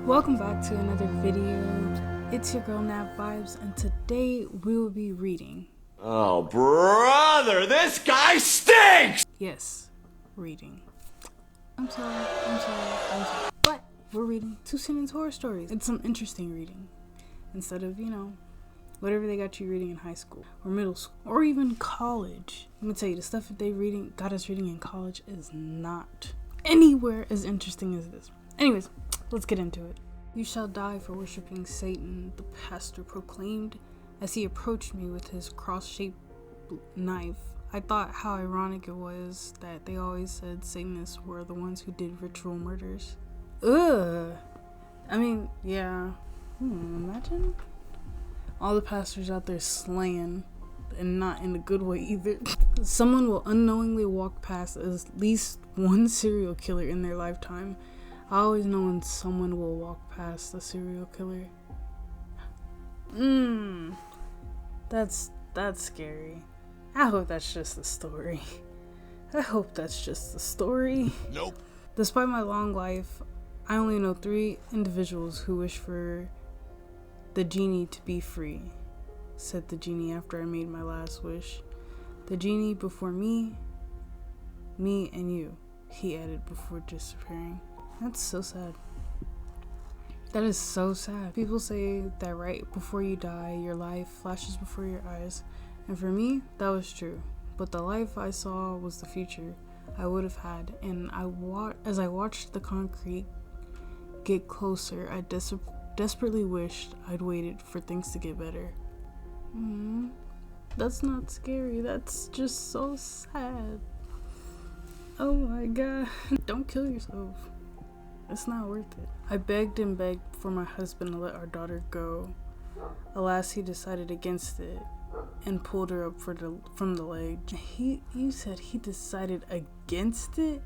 Welcome back to another video. It's your girl Nav Vibes, and today we will be reading. Oh, brother, this guy stinks! Yes, reading. I'm sorry. But we're reading Two Sinnings Horror Stories. It's some interesting reading. Instead of, whatever they got you reading in high school or middle school or even college. Let me tell you, the stuff that they got us reading in college is not anywhere as interesting as this. Anyways, let's get into it. "You shall die for worshiping Satan," the pastor proclaimed as he approached me with his cross-shaped knife. I thought how ironic it was that they always said Satanists were the ones who did ritual murders. Ugh. I mean, yeah. Imagine all the pastors out there slaying, and not in a good way either. Someone will unknowingly walk past at least one serial killer in their lifetime. I always know when someone will walk past a serial killer. That's scary. I hope that's just the story. Nope. Despite my long life, I only know 3 individuals who wish for the genie to be free, said the genie after I made my last wish. "The genie before me and you," he added before disappearing. That's so sad. That is so sad. People say that right before you die, your life flashes before your eyes. And for me, that was true. But the life I saw was the future I would have had. And as I watched the concrete get closer, I desperately wished I'd waited for things to get better. That's not scary. That's just so sad. Oh my god. Don't kill yourself. It's not worth it. I begged and begged for my husband to let our daughter go. Alas, he decided against it and pulled her up from the leg. You said he decided against it?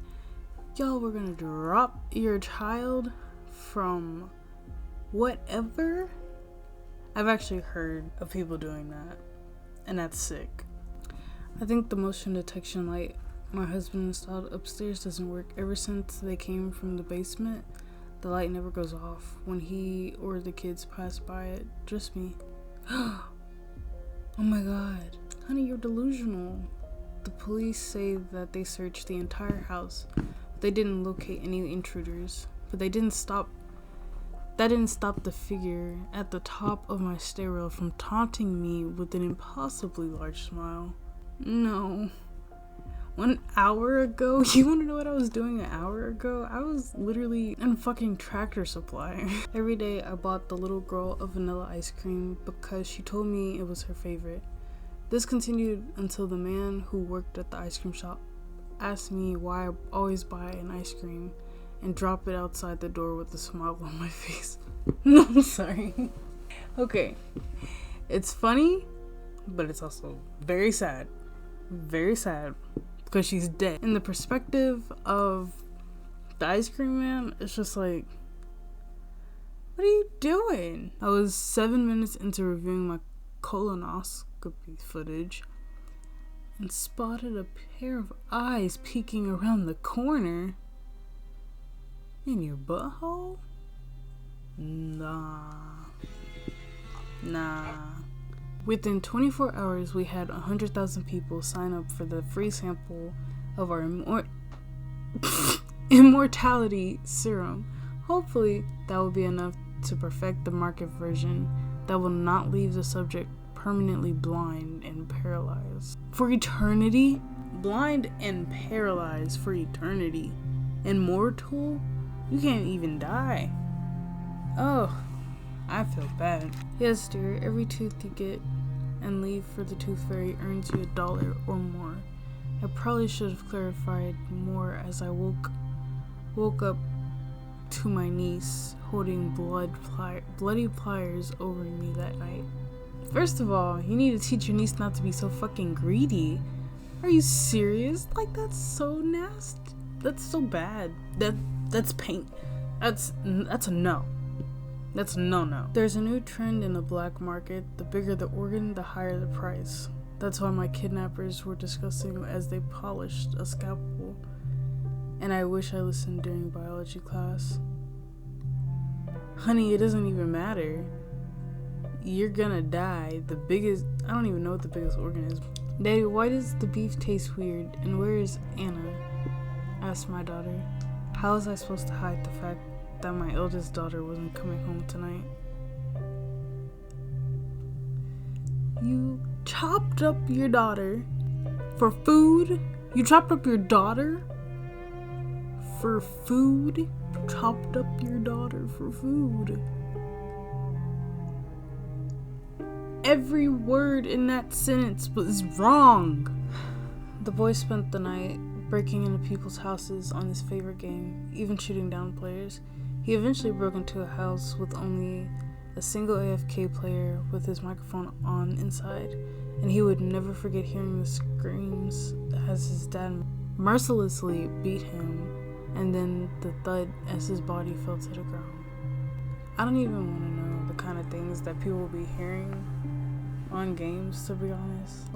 Y'all were gonna drop your child from whatever? I've actually heard of people doing that, and that's sick. I think the motion detection light my husband installed upstairs doesn't work. Ever since they came from the basement, the light never goes off when he or the kids pass by it. Just me. Oh my god. Honey, you're delusional. The police say that they searched the entire house, but they didn't locate any intruders. But that didn't stop the figure at the top of my stairwell from taunting me with an impossibly large smile. No. 1 hour ago? You wanna know what I was doing an hour ago? I was literally in fucking Tractor Supply. Every day I bought the little girl a vanilla ice cream because she told me it was her favorite. This continued until the man who worked at the ice cream shop asked me why I always buy an ice cream and drop it outside the door with a smile on my face. No, I'm sorry. Okay. It's funny, but it's also very sad. Very sad. Because she's dead. In the perspective of the ice cream man, it's just like, what are you doing? I was 7 minutes into reviewing my colonoscopy footage and spotted a pair of eyes peeking around the corner. In your butthole? Nah. Within 24 hours, we had 100,000 people sign up for the free sample of our immortality serum. Hopefully, that will be enough to perfect the market version that will not leave the subject permanently blind and paralyzed. For eternity? Blind and paralyzed for eternity. Immortal? You can't even die. Oh, I feel bad. Yes, dear, every tooth you get and leave for the tooth fairy earns you $1 or more. I probably should have clarified more as I woke up to my niece holding bloody pliers over me that night. First of all, you need to teach your niece not to be so fucking greedy. Are you serious? Like, that's so nasty. That's so bad. That's pain. That's a no. That's a no-no. There's a new trend in the black market. The bigger the organ, the higher the price. That's why my kidnappers were discussing as they polished a scalpel. And I wish I listened during biology class. Honey, it doesn't even matter. You're gonna die. I don't even know what the biggest organ is. Daddy, why does the beef taste weird? And where is Anna? Asked my daughter. How was I supposed to hide the fact that my eldest daughter wasn't coming home tonight? You chopped up your daughter for food? You chopped up your daughter for food? You chopped up your daughter for food. Every word in that sentence was wrong. The boy spent the night breaking into people's houses on his favorite game, even shooting down players. He eventually broke into a house with only a single AFK player with his microphone on inside, and he would never forget hearing the screams as his dad mercilessly beat him, and then the thud as his body fell to the ground. I don't even want to know the kind of things that people will be hearing on games, to be honest.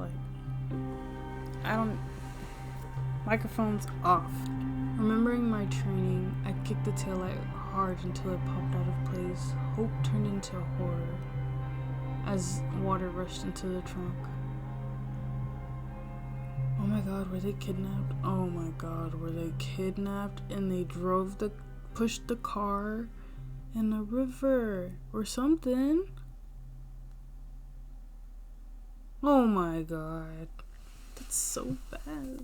Microphone's off. Remembering my training, I kicked the taillight hard until it popped out of place. Hope turned into horror as water rushed into the trunk. Oh my god, were they kidnapped? Oh my god, were they kidnapped? And they pushed the car in the river or something? Oh my god, that's so bad.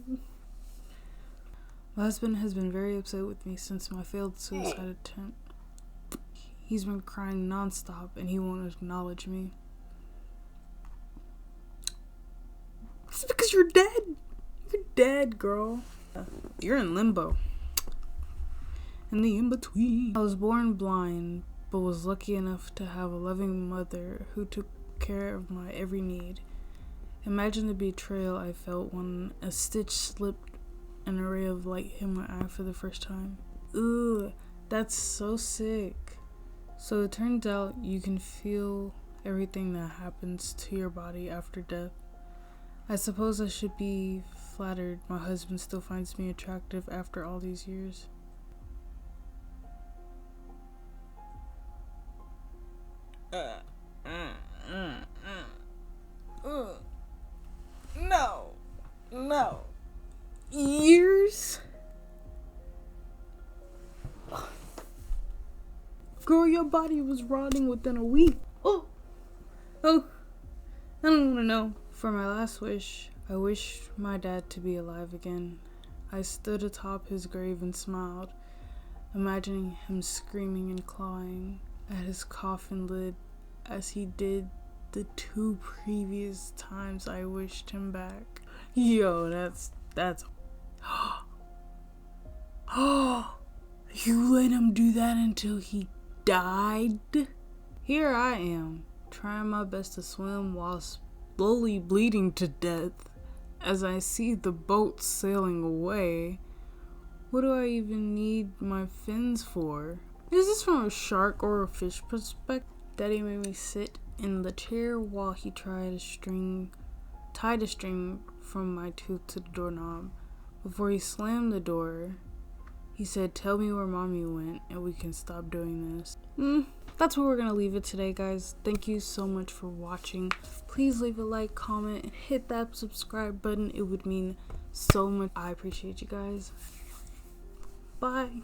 My husband has been very upset with me since my failed suicide attempt. He's been crying nonstop and he won't acknowledge me. It's because you're dead. You're dead, girl. You're in limbo. In the in-between. I was born blind, but was lucky enough to have a loving mother who took care of my every need. Imagine the betrayal I felt when a stitch slipped and a ray of light hit my eye for the first time. Ugh, that's so sick. So it turns out you can feel everything that happens to your body after death. I suppose I should be flattered my husband still finds me attractive after all these years. No. Years? Girl, your body was rotting within a week. Oh, I don't want to know. For my last wish, I wished my dad to be alive again. I stood atop his grave and smiled, imagining him screaming and clawing at his coffin lid as he did the 2 previous times I wished him back. Yo, that's you let him do that until he died? Here I am, trying my best to swim while slowly bleeding to death as I see the boat sailing away. What do I even need my fins for? Is this from a shark or a fish perspective? Daddy made me sit in the chair while he tied a string from my tooth to the doorknob. Before he slammed the door, he said, "Tell me where mommy went and we can stop doing this." That's where we're gonna leave it today, guys. Thank you so much for watching. Please leave a like, comment, and hit that subscribe button. It would mean so much. I appreciate you guys. Bye.